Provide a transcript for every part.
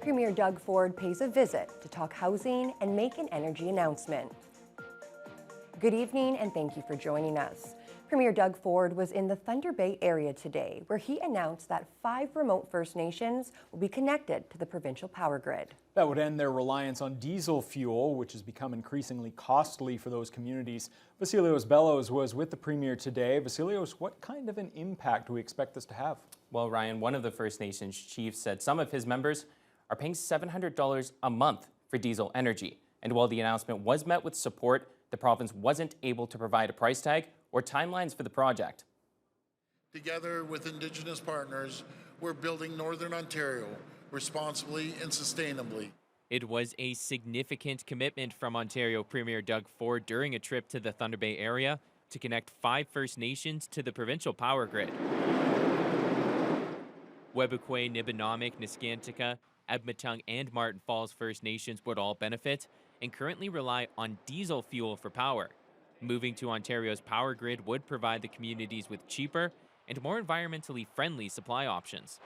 Premier Doug Ford pays a visit to talk housing and make an energy announcement. Good evening and thank you for joining us. Premier Doug Ford was in the Thunder Bay area today, where he announced that 5 remote First Nations will be connected to the provincial power grid. That would end their reliance on diesel fuel, which has become increasingly costly for those communities. Vasilios Bellows was with the Premier today. Vasilios, what kind of an impact do we expect this to have? Well, Ryan, one of the First Nations chiefs said some of his members are paying $700 a month for diesel energy. And while the announcement was met with support, the province wasn't able to provide a price tag or timelines for the project. Together with Indigenous partners, we're building Northern Ontario responsibly and sustainably. It was a significant commitment from Ontario Premier Doug Ford during a trip to the Thunder Bay area to connect 5 First Nations to the provincial power grid. Webukwe, Nibinamik, Niskantika, Ebmetung, and Martin Falls First Nations would all benefit and currently rely on diesel fuel for power. Moving to Ontario's power grid would provide the communities with cheaper and more environmentally friendly supply options.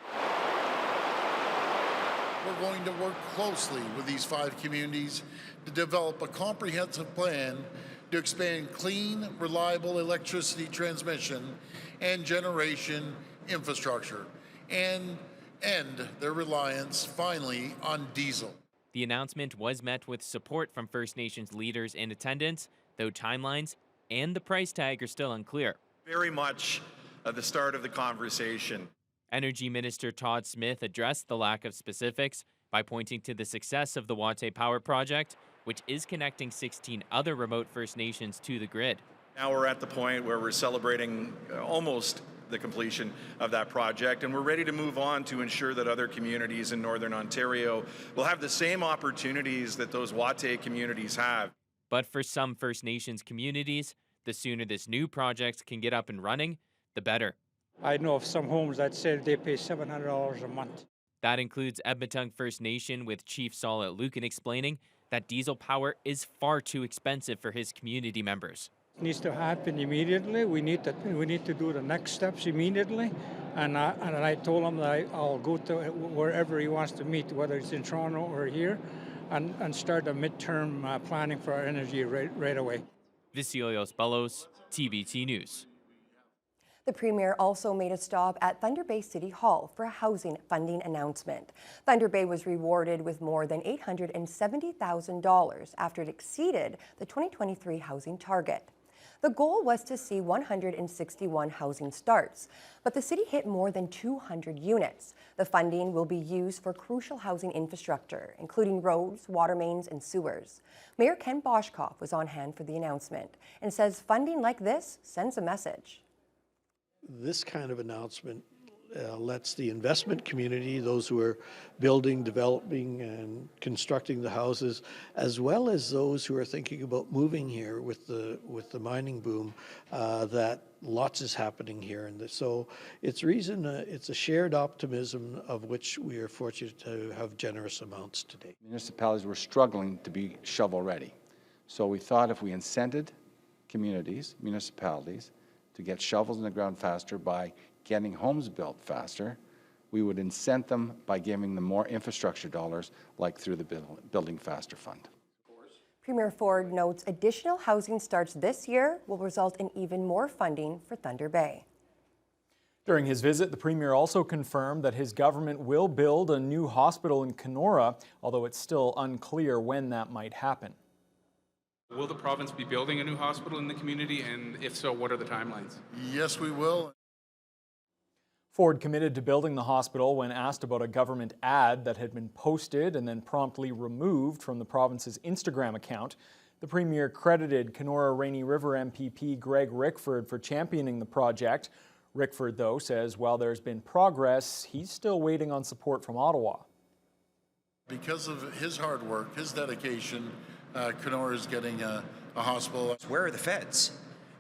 We're going to work closely with these 5 communities to develop a comprehensive plan to expand clean, reliable electricity transmission and generation infrastructure and end their reliance finally on diesel. The announcement was met with support from First Nations leaders in attendance, though timelines and the price tag are still unclear. Very much the start of the conversation. Energy Minister Todd Smith addressed the lack of specifics by pointing to the success of the Watay Power Project, which is connecting 16 other remote First Nations to the grid. Now we're at the point where we're celebrating almost the completion of that project, and we're ready to move on to ensure that other communities in Northern Ontario will have the same opportunities that those Watay communities have. But for some First Nations communities, the sooner this new project can get up and running, the better. I know of some homes that say they pay $700 a month. That includes Ebmetung First Nation, with Chief Saul Lucan explaining that diesel power is far too expensive for his community members. It needs to happen immediately. We need to do the next steps immediately. And I told him that I'll go to wherever he wants to meet, whether it's in Toronto or here, and start a midterm planning for our energy right away. Vasilios Bellows, TBT News. The Premier also made a stop at Thunder Bay City Hall for a housing funding announcement. Thunder Bay was rewarded with more than $870,000 after it exceeded the 2023 housing target. The goal was to see 161 housing starts, but the city hit more than 200 units. The funding will be used for crucial housing infrastructure, including roads, water mains, and sewers. Mayor Ken Boshkoff was on hand for the announcement and says funding like this sends a message. This kind of announcement lets the investment community, those who are building, developing, and constructing the houses, as well as those who are thinking about moving here with the mining boom, that lots is happening here. And so it's a shared optimism of which we are fortunate to have generous amounts today. Municipalities were struggling to be shovel ready. So we thought if we incented communities, municipalities, to get shovels in the ground faster by getting homes built faster, we would incent them by giving them more infrastructure dollars, like through the Building Faster Fund. Premier Ford notes additional housing starts this year will result in even more funding for Thunder Bay. During his visit, the Premier also confirmed that his government will build a new hospital in Kenora, although it's still unclear when that might happen. Will the province be building a new hospital in the community, and if so, what are the timelines? Yes, we will. Ford committed to building the hospital when asked about a government ad that had been posted and then promptly removed from the province's Instagram account. The Premier credited Kenora Rainy River MPP Greg Rickford for championing the project. Rickford, though, says while there's been progress, he's still waiting on support from Ottawa. Because of his hard work, his dedication, Kenora is getting a hospital. Where are the feds,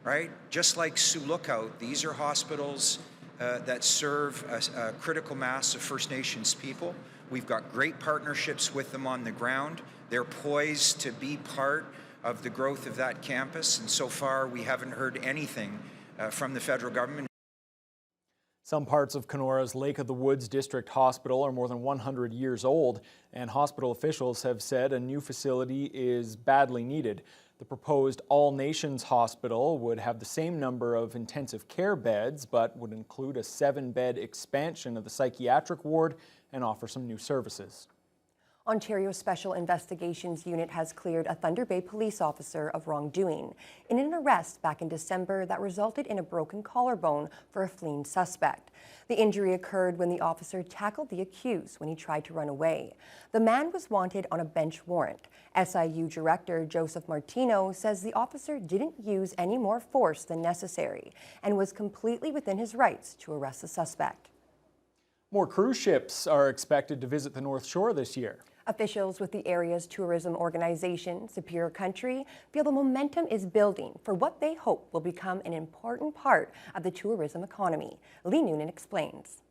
right? Just like Sioux Lookout, these are hospitals that serve a critical mass of First Nations people. We've got great partnerships with them on the ground. They're poised to be part of the growth of that campus, and so far we haven't heard anything from the federal government. Some parts of Kenora's Lake of the Woods District Hospital are more than 100 years old, and hospital officials have said a new facility is badly needed. The proposed all-nations hospital would have the same number of intensive care beds, but would include a 7-bed expansion of the psychiatric ward and offer some new services. Ontario's Special Investigations Unit has cleared a Thunder Bay police officer of wrongdoing in an arrest back in December that resulted in a broken collarbone for a fleeing suspect. The injury occurred when the officer tackled the accused when he tried to run away. The man was wanted on a bench warrant. SIU Director Joseph Martino says the officer didn't use any more force than necessary and was completely within his rights to arrest the suspect. More cruise ships are expected to visit the North Shore this year. Officials with the area's tourism organization, Superior Country, feel the momentum is building for what they hope will become an important part of the tourism economy. Lee Noonan explains.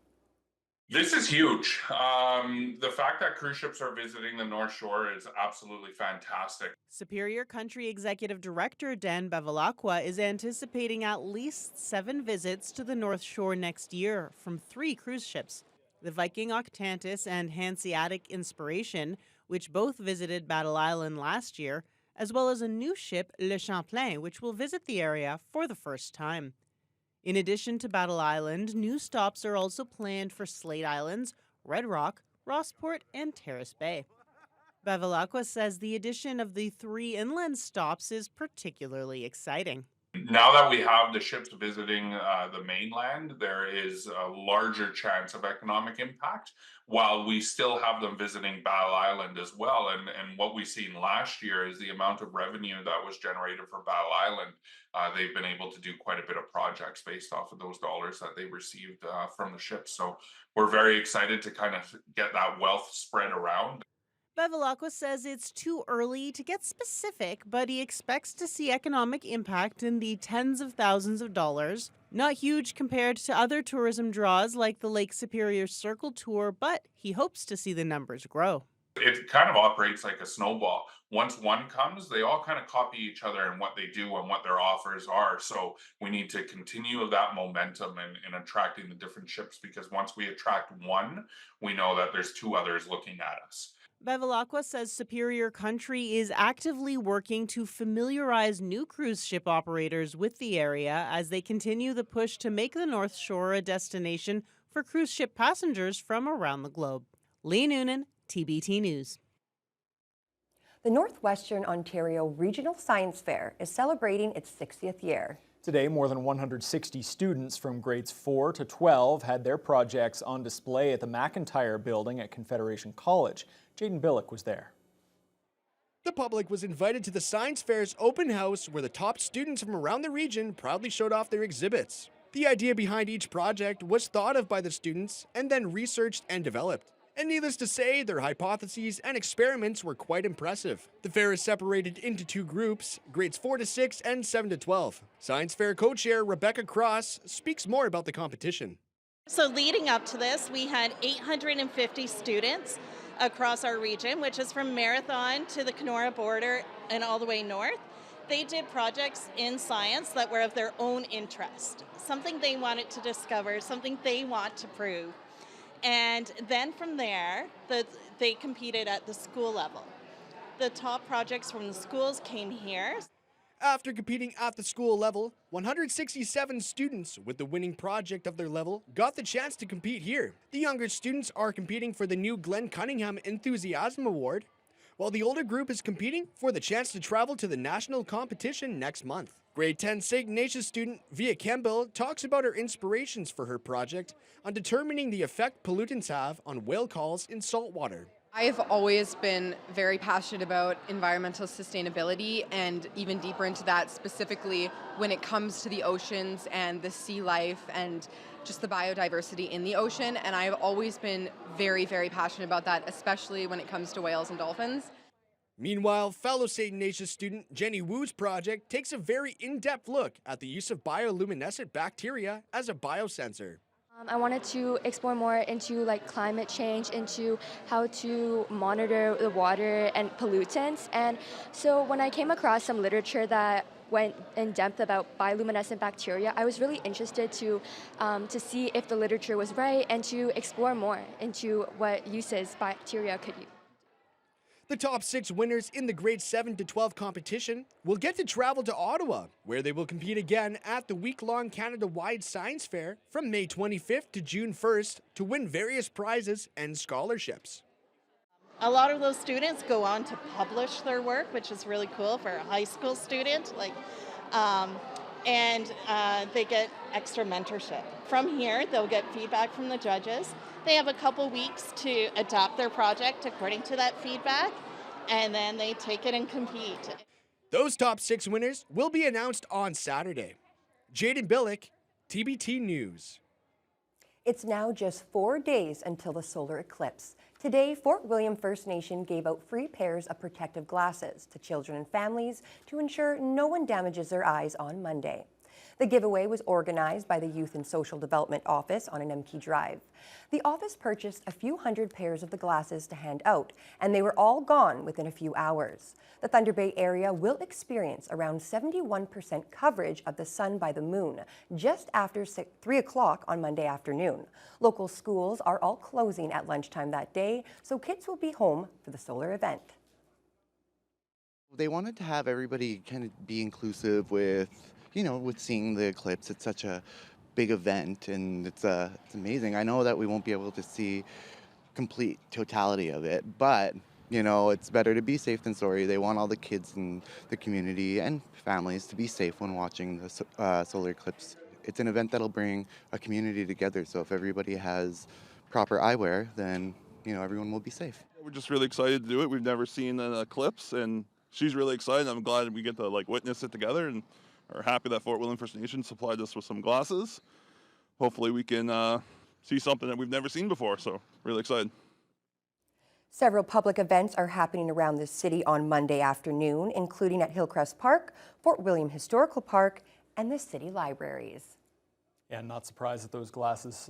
This is huge. The fact that cruise ships are visiting the North Shore is absolutely fantastic. Superior Country Executive Director Dan Bevilacqua is anticipating at least 7 visits to the North Shore next year from 3 cruise ships. The Viking Octantis and Hanseatic Inspiration, which both visited Battle Island last year, as well as a new ship, Le Champlain, which will visit the area for the first time. In addition to Battle Island, new stops are also planned for Slate Islands, Red Rock, Rossport, and Terrace Bay. Bevilacqua says the addition of the 3 inland stops is particularly exciting. Now that we have the ships visiting the mainland, there is a larger chance of economic impact, while we still have them visiting Battle Island as well. And what we've seen last year is the amount of revenue that was generated for Battle Island. They've been able to do quite a bit of projects based off of those dollars that they received from the ships. So we're very excited to kind of get that wealth spread around. Bevilacqua says it's too early to get specific, but he expects to see economic impact in the tens of thousands of dollars. Not huge compared to other tourism draws like the Lake Superior Circle Tour, but he hopes to see the numbers grow. It kind of operates like a snowball. Once one comes, they all kind of copy each other and what they do and what their offers are. So we need to continue that momentum in attracting the different ships, because once we attract one, we know that there's 2 others looking at us. Bevilacqua says Superior Country is actively working to familiarize new cruise ship operators with the area as they continue the push to make the North Shore a destination for cruise ship passengers from around the globe. Lee Noonan, TBT News. The Northwestern Ontario Regional Science Fair is celebrating its 60th year. Today, more than 160 students from grades 4 to 12 had their projects on display at the McIntyre Building at Confederation College. Jaden Billick was there. The public was invited to the Science Fair's open house, where the top students from around the region proudly showed off their exhibits. The idea behind each project was thought of by the students and then researched and developed. And needless to say, their hypotheses and experiments were quite impressive. The fair is separated into 2 groups, grades 4 to 6 and 7 to 12. Science Fair co-chair Rebecca Cross speaks more about the competition. So leading up to this, we had 850 students across our region, which is from Marathon to the Kenora border and all the way north. They did projects in science that were of their own interest, something they wanted to discover, something they want to prove. And then from there, they competed at the school level. The top projects from the schools came here. After competing at the school level, 167 students with the winning project of their level got the chance to compete here. The younger students are competing for the new Glenn Cunningham Enthusiasm Award, while the older group is competing for the chance to travel to the national competition next month. Grade 10 St. Ignatius student Via Campbell talks about her inspirations for her project on determining the effect pollutants have on whale calls in saltwater. I've always been very passionate about environmental sustainability, and even deeper into that, specifically when it comes to the oceans and the sea life and just the biodiversity in the ocean. And I've always been very, very passionate about that, especially when it comes to whales and dolphins. Meanwhile, fellow St. Ignatius student Jenny Wu's project takes a very in-depth look at the use of bioluminescent bacteria as a biosensor. I wanted to explore more into climate change, into how to monitor the water and pollutants. And so when I came across some literature that went in depth about bioluminescent bacteria, I was really interested to see if the literature was right and to explore more into what uses bacteria could use. The top 6 winners in the grade 7 to 12 competition will get to travel to Ottawa, where they will compete again at the week-long Canada-wide Science Fair from May 25th to June 1st to win various prizes and scholarships. A lot of those students go on to publish their work, which is really cool for a high school student. And they get extra mentorship. From here, they'll get feedback from the judges. They have a couple weeks to adapt their project according to that feedback, and then they take it and compete. Those top 6 winners will be announced on Saturday. Jaden Billick, TBT News. It's now just 4 days until the solar eclipse. Today, Fort William First Nation gave out free pairs of protective glasses to children and families to ensure no one damages their eyes on Monday. The giveaway was organized by the Youth and Social Development Office on Anemki Drive. The office purchased a few hundred pairs of the glasses to hand out, and they were all gone within a few hours. The Thunder Bay area will experience around 71% coverage of the sun by the moon just after 3 o'clock on Monday afternoon. Local schools are all closing at lunchtime that day, so kids will be home for the solar event. They wanted to have everybody kind of be inclusive with seeing the eclipse. It's such a big event, and it's amazing. I know that we won't be able to see complete totality of it, but it's better to be safe than sorry. They want all the kids in the community and families to be safe when watching the solar eclipse. It's an event that'll bring a community together, so if everybody has proper eyewear, then everyone will be safe. We're just really excited to do it. We've never seen an eclipse, and she's really excited. I'm glad we get to witness it together, and are happy that Fort William First Nation supplied us with some glasses. Hopefully we can see something that we've never seen before, so really excited. Several public events are happening around the city on Monday afternoon, including at Hillcrest Park, Fort William Historical Park, and the city libraries. Yeah, not surprised that those glasses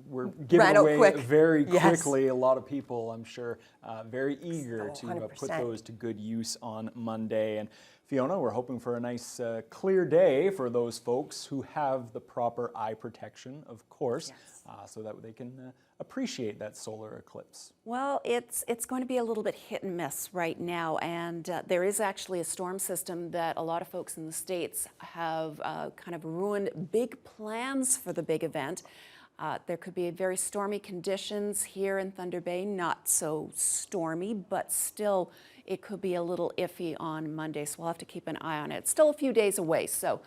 were given away very quickly. Yes. A lot of people, I'm sure, very eager to put those to good use on Monday. And Fiona, we're hoping for a nice clear day for those folks who have the proper eye protection, of course, so that they can appreciate that solar eclipse. Well, it's going to be a little bit hit and miss right now, and there is actually a storm system that a lot of folks in the States have kind of ruined big plans for the big event. There could be very stormy conditions here in Thunder Bay, not so stormy, but still it could be a little iffy on Monday, so we'll have to keep an eye on it. It's still a few days away, so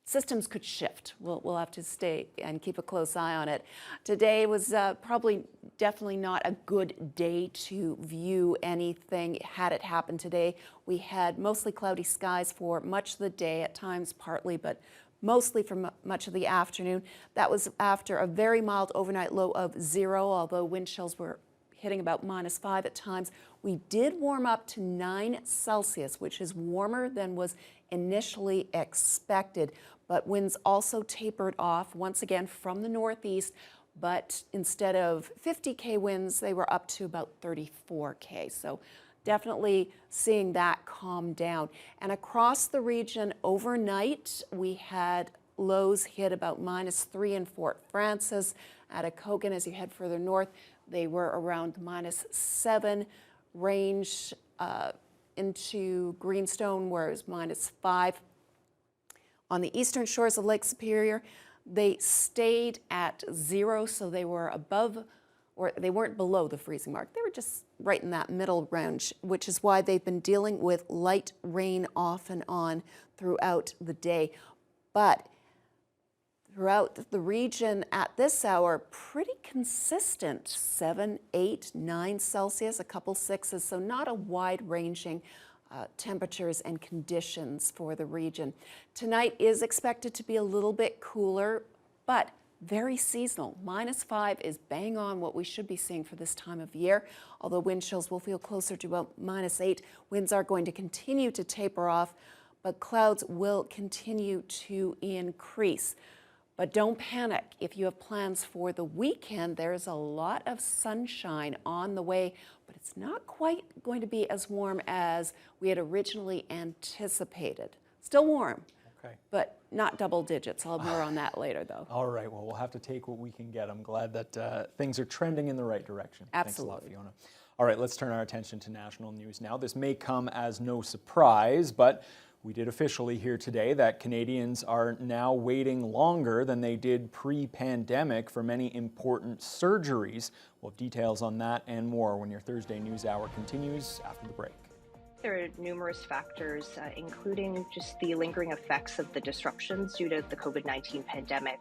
systems could shift. We'll have to stay and keep a close eye on it. Today was definitely not a good day to view anything had it happened today. We had mostly cloudy skies for much of the day, at times partly, but mostly for much of the afternoon. That was after a very mild overnight low of 0, although wind chills were hitting about -5 at times. We did warm up to 9 Celsius, which is warmer than was initially expected, but winds also tapered off once again from the northeast, but instead of 50K winds, they were up to about 34K. So definitely seeing that calm down. And across the region overnight, we had lows hit about -3 in Fort Francis. At Akogan, as you head further north, they were around -7 range into Greenstone, where it was -5. On the eastern shores of Lake Superior, they stayed at 0, so they were above, or they weren't below the freezing mark. They were just right in that middle range, which is why they've been dealing with light rain off and on throughout the day. But throughout the region at this hour, pretty consistent, 7, 8, 9 Celsius, a couple 6s, so not a wide-ranging temperatures and conditions for the region. Tonight is expected to be a little bit cooler, but very seasonal. -5 is bang on what we should be seeing for this time of year, although wind chills will feel closer to about -8. Winds are going to continue to taper off, but clouds will continue to increase. But don't panic. If you have plans for the weekend, there's a lot of sunshine on the way, but it's not quite going to be as warm as we had originally anticipated. Still warm, Okay. but not double digits. I'll have more on that later, though. All right, well, we'll have to take what we can get. I'm glad that things are trending in the right direction. Absolutely. Thanks a lot, Fiona. All right, let's turn our attention to national news now. This may come as no surprise, but we did officially hear today that Canadians are now waiting longer than they did pre-pandemic for many important surgeries. We'll have details on that and more when your Thursday News Hour continues after the break. There are numerous factors, including just the lingering effects of the disruptions due to the COVID-19 pandemic.